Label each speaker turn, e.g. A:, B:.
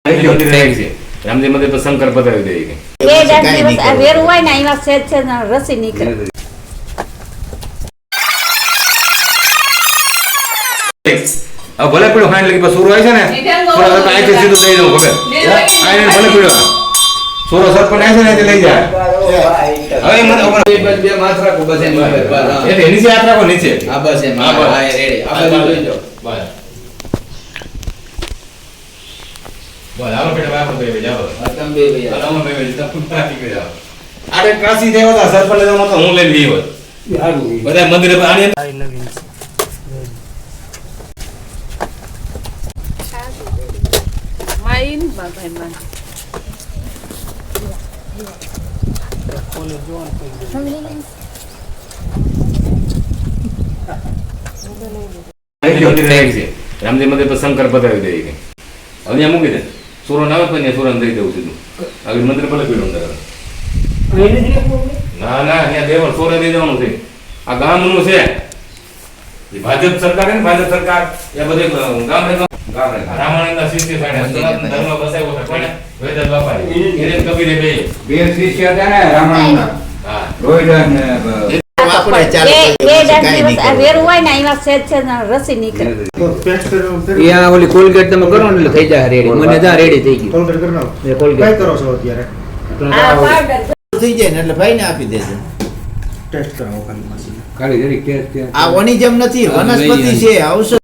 A: રામજી મંદિર પર શંકર પધારી દે કે
B: બે દિવસ આ વેર હોય ને એમાં સેજ છે રસી નીકળે.
A: હવે ભલે પડ્યો ફાઇનલ કે સુરો આવે છે ને સુરો તો અહીંથી સીધું દઈ દઉં ખબર ફાઇનલ ભલે પડ્યો સુરો સરપંચ આવે છે ને તે લઈ જાય. હવે મને
C: બે માત્રા કો બસ એની
A: એ નીચે યાત્રા કો નીચે
C: આ બસ એમ હા રેડી આ બધું જોઈ લો
A: બસ બોલ આવો બેટા બાપા બે જાઓ
C: તમે બે ભૈયા
A: આવો બે તો પૂરી કરી જાઓ. આડે કાશી દેવો તો સરપંચ લેવાનો તો હું લઈ લીધો બધા મંદિરે આની
B: માઈન બાપા માં રામજી મંદિર પર શંકર પધારી દે કે અહીંયા મૂકી દે સુરો ના આવે પણ સુરન દઈ દઉં સીધું આગળ મંદિર ભલે પીડું અંદર ના ના અહીંયા દેવળ સોરે દઈ દેવાનું છે. આ ગામનું છે જે ભાજપ સરકાર ને ભાજપ સરકાર એ બધે ગામડે રામાનંદના શિષ્ય સાડે ધર્મ બસાવ્યો છે કોને વેદાંત બાપા એને કબીરે બે
D: શિષ્ય હતા ને રામાયણના
A: હા
D: રોહિદાસ ને
C: આપણે ચાલે
B: બે દિવસ આ વેર હોય ને એમાં સેજ છે રસી નીકળે.
C: યા ઓલી કોલગેટ તમે કરો ને એટલે થઈ જાય રેડી મને જા રેડી થઈ ગયું
E: કોલગેટ કરી નાખો.
C: એ કોલગેટ
E: કઈ કરો છો અત્યારે?
B: આ પાવડર
F: થઈ જાય ને એટલે ભાઈને આપી દેજો.
E: ટેસ્ટ કરાવો ખાલી માસી.
D: ખાલી જરીક ટેસ્ટ
F: આ ઓની જેમ નથી, વનસ્પતિ છે, ઔષધ